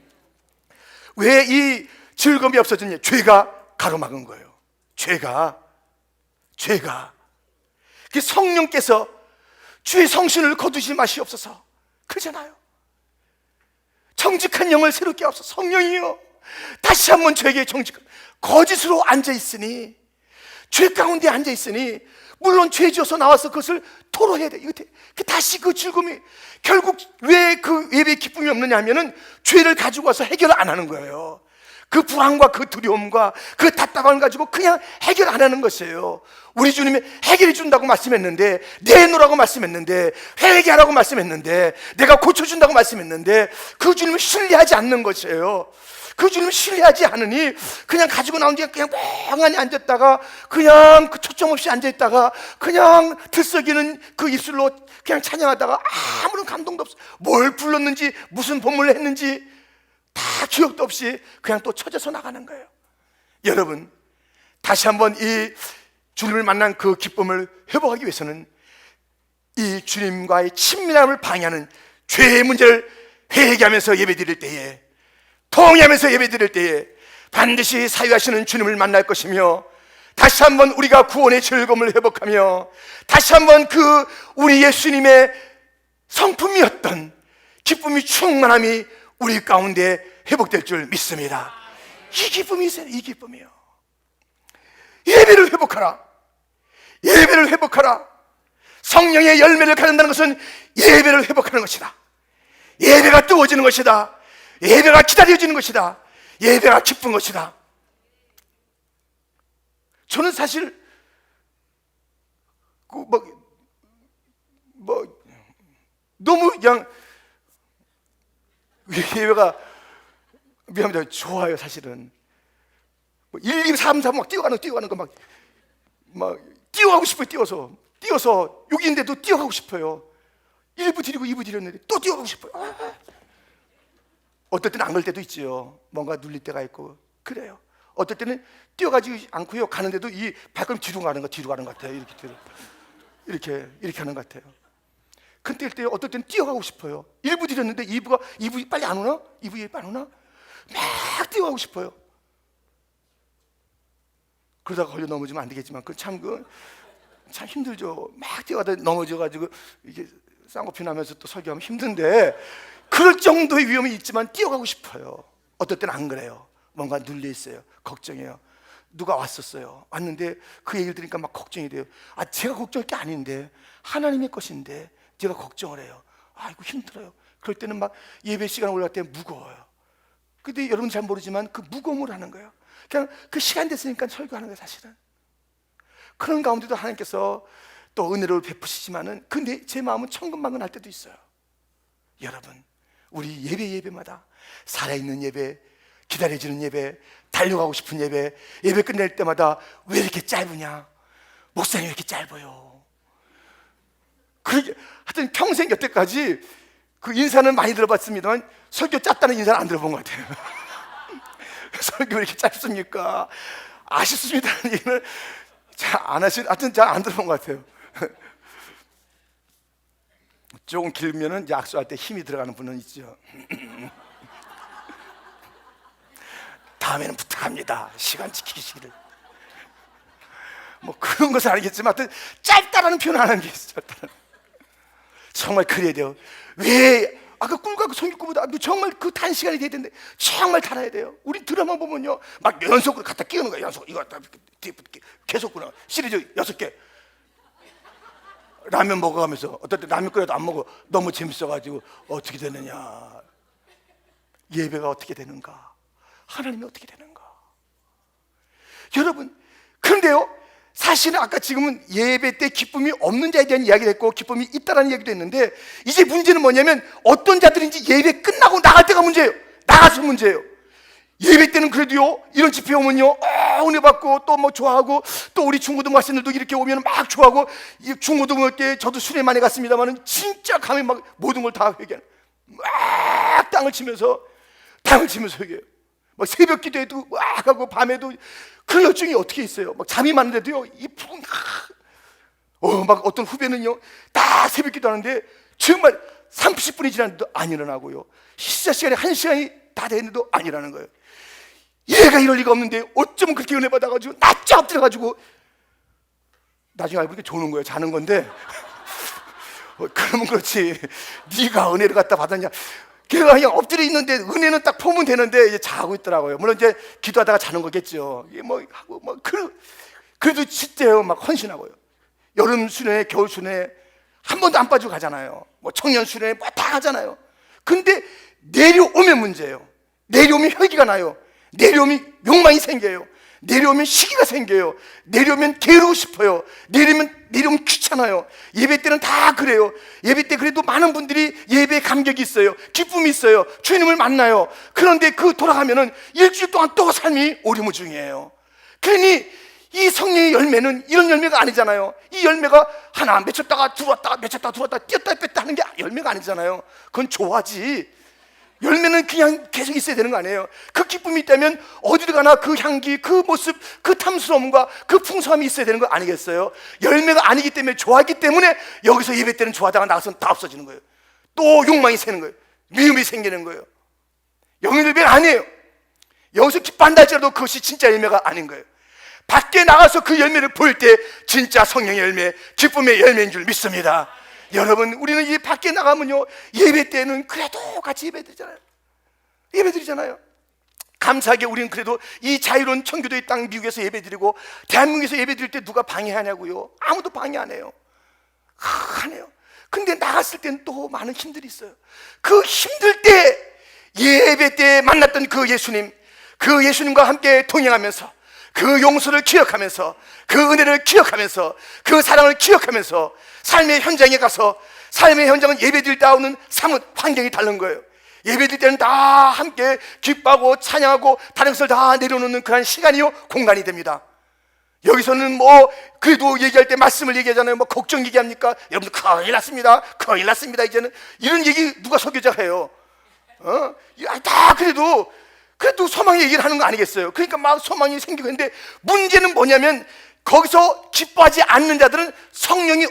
왜 이 즐거움이 없어졌냐? 죄가 가로막은 거예요. 죄가 그 성령께서 주의 성신을 거두지 마시옵소서 그러잖아요. 정직한 영을 새롭게 하옵소서. 성령이여, 다시 한번 저에게 거짓으로 앉아있으니, 죄 가운데 앉아있으니, 물론 죄 지어서 나와서 그것을 토로해야 돼. 다시 그 즐거움이, 결국 왜 그 예배의 기쁨이 없느냐 하면은 죄를 가지고 와서 해결을 안 하는 거예요. 그 불안과 그 두려움과 그 답답함을 가지고 그냥 해결 안 하는 것이에요. 우리 주님이 해결해 준다고 말씀했는데, 내놓으라고 말씀했는데, 회개하라고 말씀했는데, 내가 고쳐준다고 말씀했는데 그 주님을 신뢰하지 않는 것이에요. 그 주님을 신뢰하지 않으니 그냥 가지고 나온 게 그냥 멍하니 앉았다가, 그냥 그 초점 없이 앉아있다가, 그냥 들썩이는 그 입술로 그냥 찬양하다가 아무런 감동도 없어. 뭘 불렀는지, 무슨 본문을 했는지 다 기억도 없이 그냥 또 쳐져서 나가는 거예요. 여러분, 다시 한번 이 주님을 만난 그 기쁨을 회복하기 위해서는 이 주님과의 친밀함을 방해하는 죄의 문제를 회개하면서 예배드릴 때에, 통회하면서 예배드릴 때에 반드시 사유하시는 주님을 만날 것이며, 다시 한번 우리가 구원의 즐거움을 회복하며, 다시 한번 그 우리 예수님의 성품이었던 기쁨이, 충만함이 우리 가운데 회복될 줄 믿습니다. 이 기쁨이 있어요. 이 기쁨이요. 예배를 회복하라. 예배를 회복하라. 성령의 열매를 가진다는 것은 예배를 회복하는 것이다. 예배가 뜨거워지는 것이다. 예배가 기다려지는 것이다. 예배가 기쁜 것이다. 저는 사실 너무 그냥 예배가 미안합니다. 좋아요. 사실은 1, 2, 3, 4 막 뛰어가는 거 막 뛰어가고 싶어요. 뛰어서 여기인데도 뛰어가고 싶어요. 1부 드리고 2부 드렸는데 또 뛰어가고 싶어요. 어떨 때는 안 갈 때도 있지요. 뭔가 눌릴 때가 있고 그래요. 어떨 때는 뛰어가지 않고요, 가는데도 이 발걸음 뒤로 가는 것 같아요. 이렇게 하는 것 같아요. 근데 어떨 때는 뛰어가고 싶어요. 1부 드렸는데 2부 빨리 안 오나? 2부 빨리 안 오나? 막 뛰어가고 싶어요. 그러다가 걸려 넘어지면 안 되겠지만 참 힘들죠. 막 뛰어가다 넘어져가지고 이게 쌍꺼풀 나면서 또 설교하면 힘든데, 그럴 정도의 위험이 있지만 뛰어가고 싶어요. 어떨 때는 안 그래요. 뭔가 눌려 있어요. 걱정해요. 누가 왔는데 그 얘기를 들으니까 막 걱정이 돼요. 제가 걱정할 게 아닌데, 하나님의 것인데 제가 걱정을 해요. 아이고 힘들어요. 그럴 때는 막 예배 시간 올라갈 때 무거워요. 근데 여러분 잘 모르지만 그 무거움을 하는 거예요. 그냥 그 시간 됐으니까 설교하는 거예요. 사실은 그런 가운데도 하나님께서 또 은혜를 베푸시지만은, 근데 제 마음은 천근만근할 때도 있어요. 여러분, 우리 예배마다 살아있는 예배, 기다려지는 예배, 달려가고 싶은 예배, 예배 끝낼 때마다 왜 이렇게 짧으냐? 목사님 왜 이렇게 짧아요? 하여튼 평생 여태까지 그 인사는 많이 들어봤습니다만 설교 짧다는 인사는 안 들어본 것 같아요. 설교 왜 이렇게 짧습니까? 아쉽습니다는 얘기는 하여튼 잘 안 들어본 것 같아요. 조금 길면은 약수할 때 힘이 들어가는 분은 있죠. 다음에는 부탁합니다. 시간 지키시기를. 뭐 그런 것은 알겠지만 하여튼 짧다라는 표현 안 하는 게 있어요. 정말 그래야 돼요. 왜 아까 꿀과 그 송이구보다 정말 그 단시간이 돼야 되는데 정말 달아야 돼요. 우리 드라마 보면요 막 연속으로 갖다 끼우는 거예요. 연속 이거 갖다 계속 구나 시리즈 6개. 라면 먹어가면서 어떨 때 라면 끓여도 안 먹어. 너무 재밌어가지고 어떻게 되느냐, 예배가 어떻게 되는가, 하나님이 어떻게 되는가. 여러분, 그런데요 사실은 아까 지금은 예배 때 기쁨이 없는 자에 대한 이야기를 했고 기쁨이 있다라는 이야기도 했는데, 이제 문제는 뭐냐면 어떤 자들인지 예배 끝나고 나갈 때가 문제예요. 나가서 문제예요. 예배 때는 그래도요 이런 집회 오면요 은혜 받고 또 뭐 좋아하고, 또 우리 중고등부 학생들도 이렇게 오면 막 좋아하고, 이 중고등부 때 저도 수련회 많이 갔습니다만은 진짜 가면 막 모든 걸 다 회개하는, 막 땅을 치면서 회개해요. 막 새벽 기도에도 막 하고 밤에도. 그 열정이 어떻게 있어요? 막 잠이 많은데도요 이 푸른 막 어떤 후배는요 딱 새벽 기도하는데 정말 30분이 지났는데도 안 일어나고요, 시작 시간에 1시간이 다 됐는데도 안 일어나는 거예요. 얘가 이럴 리가 없는데 어쩌면 그렇게 은혜 받아가지고 낮잠 엎드려가지고, 나중에 알고 보니까 조는 거예요. 자는 건데 그러면 그렇지, 네가 은혜를 갖다 받았냐. 걔가 그냥 엎드려 있는데 은혜는 딱 보면 되는데 이제 자고 있더라고요. 물론 이제 기도하다가 자는 거겠죠. 뭐 하고 뭐 그래도 진짜요 막 헌신하고요. 여름 수련회, 겨울 수련회 한 번도 안 빠지고 가잖아요. 뭐 청년 수련회 뭐 다 하잖아요. 근데 내려오면 문제예요. 내려오면 혈기가 나요. 내려오면 욕망이 생겨요. 내려오면 시기가 생겨요. 내려오면 게으르고 싶어요. 내려오면 귀찮아요. 예배 때는 다 그래요. 예배 때 그래도 많은 분들이 예배에 감격이 있어요. 기쁨이 있어요. 주님을 만나요. 그런데 그 돌아가면은 일주일 동안 또 삶이 오리무중이에요. 그러니 이 성령의 열매는 이런 열매가 아니잖아요. 이 열매가 하나 맺혔다가 들어왔다가 맺혔다가 들어왔다가 뛰었다 뺐다 하는 게 열매가 아니잖아요. 그건 좋아지. 열매는 그냥 계속 있어야 되는 거 아니에요. 그 기쁨이 있다면 어디를 가나 그 향기, 그 모습, 그 탐스러움과 그 풍성함이 있어야 되는 거 아니겠어요? 열매가 아니기 때문에, 좋아하기 때문에 여기서 예배 때는 좋아하다가 나가서는 다 없어지는 거예요. 또 욕망이 새는 거예요. 미움이 생기는 거예요. 영의 열매가 아니에요. 여기서 기뻐한다 할지라도 그것이 진짜 열매가 아닌 거예요. 밖에 나가서 그 열매를 보일 때 진짜 성령의 열매, 기쁨의 열매인 줄 믿습니다. 여러분, 우리는 이 밖에 나가면요 예배 때는 그래도 같이 예배드리잖아요. 감사하게 우리는 그래도 이 자유로운 청교도의 땅 미국에서 예배드리고, 대한민국에서 예배드릴 때 누가 방해하냐고요? 아무도 방해 안 해요. 안 해요. 근데 나갔을 때는 또 많은 힘들이 있어요. 그 힘들 때 예배 때 만났던 그 예수님과 함께 동행하면서, 그 용서를 기억하면서, 그 은혜를 기억하면서, 그 사랑을 기억하면서 삶의 현장에 가서, 삶의 현장은 예배드릴 때 오는 사뭇 환경이 다른 거예요. 예배드릴 때는 다 함께 기뻐하고 찬양하고 다른 것을 다 내려놓는 그런 시간이요 공간이 됩니다. 여기서는 뭐 그래도 얘기할 때 말씀을 얘기하잖아요. 뭐 걱정 얘기합니까? 여러분들 큰일 났습니다 이제는. 이런 얘기 누가 설교자가 해요? 다 그래도 소망 얘기를 하는 거 아니겠어요? 그러니까 막 소망이 생기고 있는데, 문제는 뭐냐면 거기서 기뻐하지 않는 자들은 성령이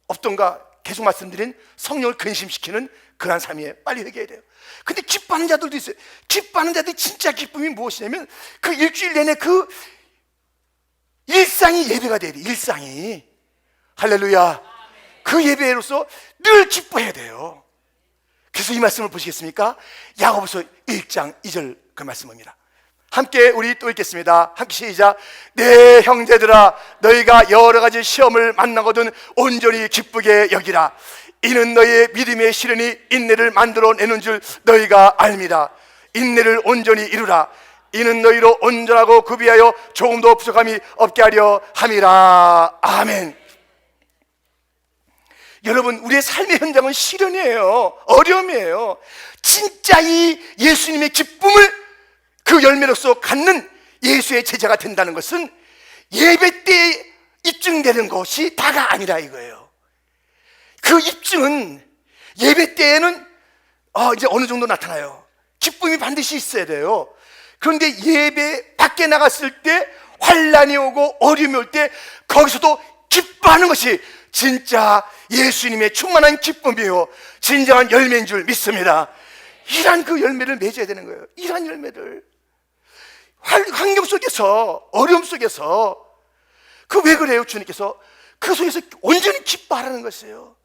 없던가, 계속 말씀드린 성령을 근심시키는 그런 삶이에요. 빨리 회개해야 돼요. 근데 기뻐하는 자들도 있어요. 기뻐하는 자들이 진짜 기쁨이 무엇이냐면 그 일주일 내내 그 일상이 예배가 돼야 돼요. 일상이. 할렐루야. 그 예배로서 늘 기뻐해야 돼요. 그래서 이 말씀을 보시겠습니까? 야고보서 1장 2절 그 말씀입니다. 함께 우리 또 읽겠습니다. 함께 시작. 내 형제들아, 너희가 여러 가지 시험을 만나거든 온전히 기쁘게 여기라. 이는 너희의 믿음의 시련이 인내를 만들어내는 줄 너희가 알미라. 인내를 온전히 이루라. 이는 너희로 온전하고 구비하여 조금도 부족함이 없게 하려 함이라. 아멘. 여러분, 우리의 삶의 현장은 시련이에요. 어려움이에요. 진짜 이 예수님의 기쁨을 그 열매로서 갖는 예수의 제자가 된다는 것은 예배 때 입증되는 것이 다가 아니라 이거예요. 그 입증은 예배 때에는 이제 어느 정도 나타나요. 기쁨이 반드시 있어야 돼요. 그런데 예배 밖에 나갔을 때 환난이 오고 어려움이 올 때 거기서도 기뻐하는 것이 진짜 예수님의 충만한 기쁨이요 진정한 열매인 줄 믿습니다. 이러한 그 열매를 맺어야 되는 거예요. 이러한 열매를 환경 속에서, 어려움 속에서, 그 왜 그래요? 주님께서 그 속에서 온전히 기뻐하라는 것이에요.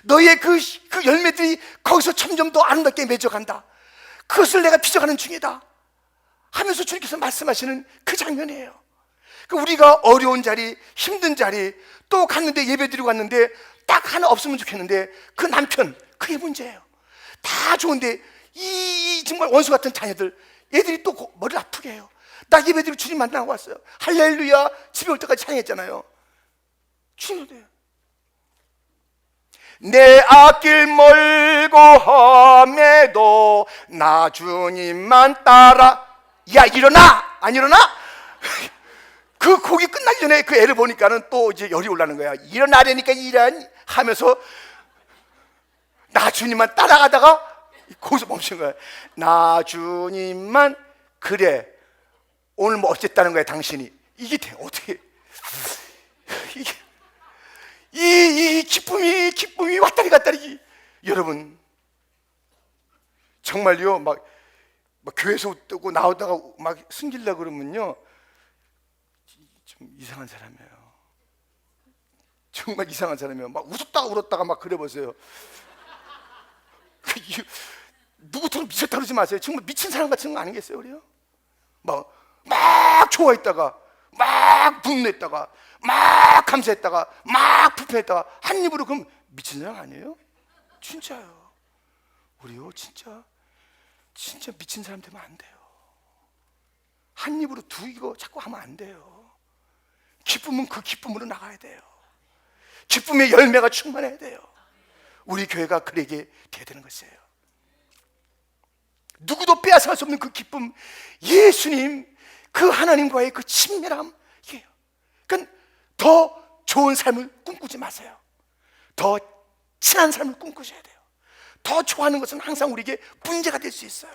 너의 그 열매들이 거기서 점점 더 아름답게 맺어간다. 그것을 내가 빚어가는 중이다 하면서 주님께서 말씀하시는 그 장면이에요. 우리가 어려운 자리, 힘든 자리 또 갔는데, 예배드리고 갔는데 딱 하나 없으면 좋겠는데 그 남편, 그게 문제예요. 다 좋은데 이 정말 원수 같은 자녀들, 얘들이 또 머리를 아프게 해요. 나 예배드리고 주님 만나고 왔어요. 할렐루야 집에 올 때까지 찬양했잖아요. 주님도 내 앞길 멀고 험해도 나 주님만 따라. 야 일어나! 안 일어나? 그 곡이 끝나기 전에 그 애를 보니까는 또 이제 열이 올라는 거야. 일어나려니까 하면서 나 주님만 따라가다가 거기서 멈춘 거야. 나 주님만. 그래 오늘 뭐 어쨌다는 거야 당신이. 이게 어떻게 이게 이 기쁨이 왔다리 갔다리. 여러분 정말요 막 교회에서 뜨고 나오다가 막 숨기려고 그러면요 좀 이상한 사람이에요. 정말 이상한 사람이에요. 막 웃었다가 울었다가 막 그래 보세요. 누구처럼 미쳤다 그러지 마세요. 정말 미친 사람 같은 거 아니겠어요? 그래요? 막 좋아했다가 막 분노했다가 막 감사했다가 막 불편했다가 한 입으로. 그럼 미친 사람 아니에요? 진짜요. 우리요 진짜 미친 사람 되면 안 돼요. 한 입으로 두 이거 자꾸 하면 안 돼요. 기쁨은 그 기쁨으로 나가야 돼요. 기쁨의 열매가 충만해야 돼요. 우리 교회가 그에게 돼야 되는 것이에요. 누구도 빼앗아갈 수 없는 그 기쁨, 예수님 그 하나님과의 그 친밀함, 이게요. 그러니까 더 좋은 삶을 꿈꾸지 마세요. 더 친한 삶을 꿈꾸셔야 돼요. 더 좋아하는 것은 항상 우리에게 문제가 될 수 있어요.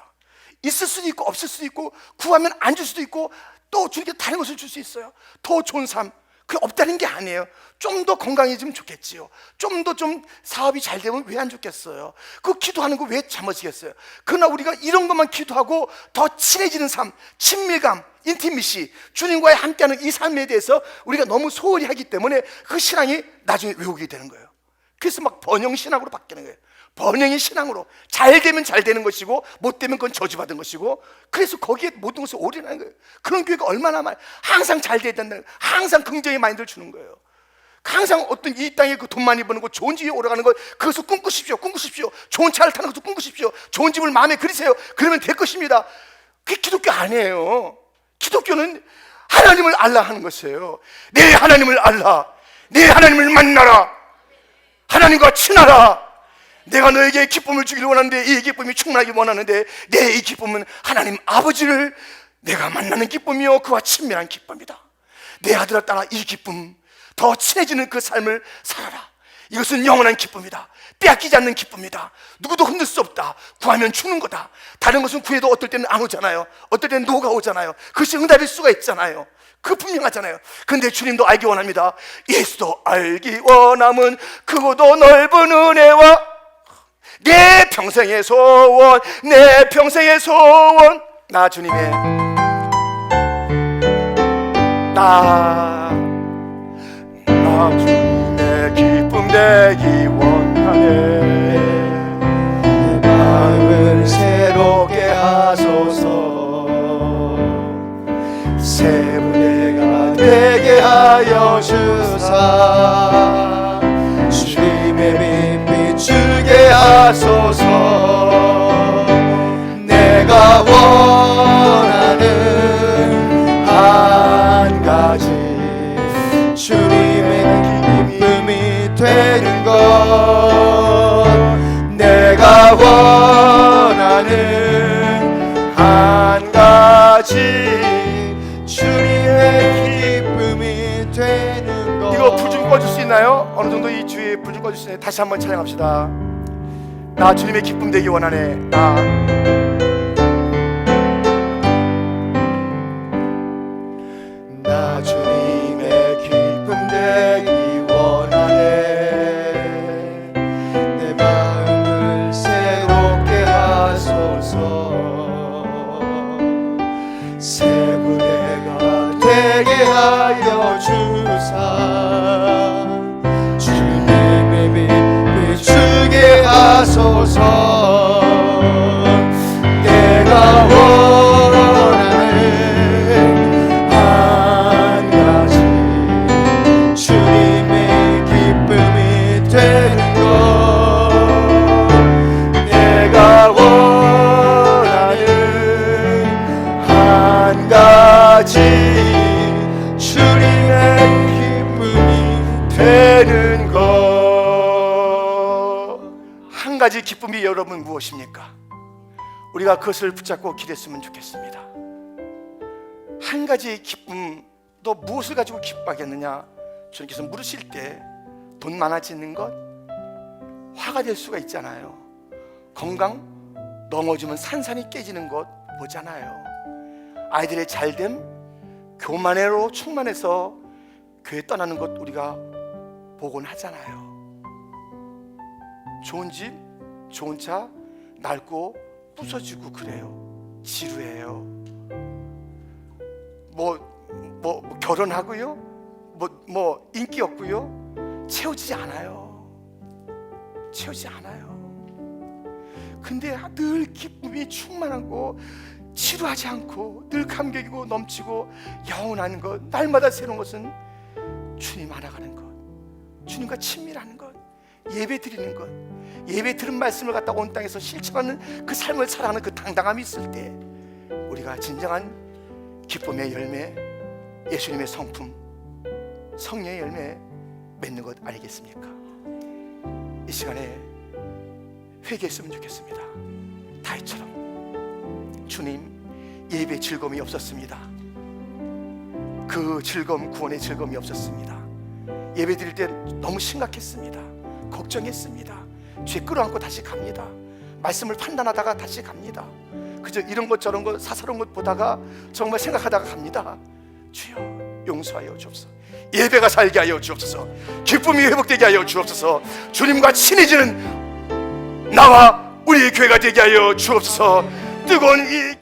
있을 수도 있고 없을 수도 있고 구하면 안 줄 수도 있고 또 주님께 다른 것을 줄 수 있어요. 더 좋은 삶, 그게 없다는 게 아니에요. 좀 더 건강해지면 좋겠지요. 좀 더 사업이 잘 되면 왜 안 좋겠어요. 그 기도하는 거 왜 잠어지겠어요. 그러나 우리가 이런 것만 기도하고 더 친해지는 삶, 친밀감, 인티미시, 주님과의 함께하는 이 삶에 대해서 우리가 너무 소홀히 하기 때문에 그 신앙이 나중에 왜곡이 되는 거예요. 그래서 막 번영 신앙으로 바뀌는 거예요. 번영의 신앙으로 잘 되면 잘 되는 것이고 못 되면 그건 저주받은 것이고, 그래서 거기에 모든 것을 올인하는 거예요. 그런 교회가 얼마나 많아요. 항상 잘 돼야 된다는 거예요. 항상 긍정의 마인드를 주는 거예요. 항상 어떤 이 땅에 그 돈 많이 버는 거, 좋은 집에 오래가는 거, 그것을 꿈꾸십시오. 좋은 차를 타는 것도 꿈꾸십시오. 좋은 집을 마음에 그리세요. 그러면 될 것입니다. 그게 기독교 아니에요. 기독교는 하나님을 알라 하는 것이에요. 내 하나님을 알라, 내 하나님을 만나라, 하나님과 친하라. 내가 너에게 기쁨을 주기를 원하는데, 이 기쁨이 충만하기 원하는데, 내 이 기쁨은 하나님 아버지를 내가 만나는 기쁨이요 그와 친밀한 기쁨이다. 내 아들아 딸아, 이 기쁨, 더 친해지는 그 삶을 살아라. 이것은 영원한 기쁨이다. 빼앗기지 않는 기쁨이다. 누구도 흔들 수 없다. 구하면 주는 거다. 다른 것은 구해도 어떨 때는 안 오잖아요. 어떨 때는 노가 오잖아요. 그것이 응답일 수가 있잖아요. 그 분명하잖아요. 근데 주님도 알기 원합니다. 예수도 알기 원함은 크고도 넓은 은혜와 내 평생의 소원, 내 평생의 소원. 나 주님의 나 주님의 기쁨 되기 원하네. 내 마음을 새롭게 하소서. 새 은혜가 되게 하여 주사. 주님의 빛 비추게 하소서. 내가 원하는 한 가지, 주님의 기쁨이 되는 것. 내가 원하는 한 가지, 있나요? 어느 정도 이 주위에 불 좀 꺼주시네. 다시 한번 찬양합시다. 나 주님의 기쁨 되기 원하네. 나 주님의 기쁨 되기 원하네. 내 마음을 새롭게 하소서. 새 부대가 되게 하여 주사. 주님의 빛 비추게 하소서. 내가 원하는 한 가지 주님의 기쁨이 되는 것. 내가 원하는 한 가지 주님의 기쁨이 되는 것. 한 가지 기쁨이 여러분 무엇입니까? 우리가 그것을 붙잡고 기댔으면 좋겠습니다. 한 가지 기쁨, 너 무엇을 가지고 기뻐하겠느냐? 주님께서 물으실 때 돈 많아지는 것, 화가 될 수가 있잖아요. 건강, 넘어지면 산산이 깨지는 것 보잖아요. 아이들의 잘됨, 교만으로 충만해서 교회 떠나는 것 우리가 보곤 하잖아요. 좋은 집, 좋은 차, 낡고 부서지고 그래요. 지루해요. 결혼하고요, 인기 없고요, 채우지 않아요. 근데 늘 기쁨이 충만하고 지루하지 않고 늘 감격이고 넘치고 영원한 것, 날마다 새로운 것은 주님 알아가는 것, 주님과 친밀하는 것, 예배 드리는 것, 예배 들은 말씀을 갖다 온 땅에서 실천하는 그 삶을 살아가는 그 당당함이 있을 때 우리가 진정한 기쁨의 열매, 예수님의 성품, 성령의 열매 맺는 것 아니겠습니까? 이 시간에 회개했으면 좋겠습니다. 다윗처럼 주님, 예배 즐거움이 없었습니다. 그 즐거움, 구원의 즐거움이 없었습니다. 예배 드릴 때 너무 심각했습니다. 걱정했습니다. 죄 끌어안고 다시 갑니다. 말씀을 판단하다가 다시 갑니다. 그저 이런 것 저런 것 사사로운 것 보다가 정말 생각하다가 갑니다. 주여 용서하여 주옵소서. 예배가 살게 하여 주옵소서. 기쁨이 회복되게 하여 주옵소서. 주님과 친해지는 나와 우리의 교회가 되게 하여 주옵소서. 뜨거운 이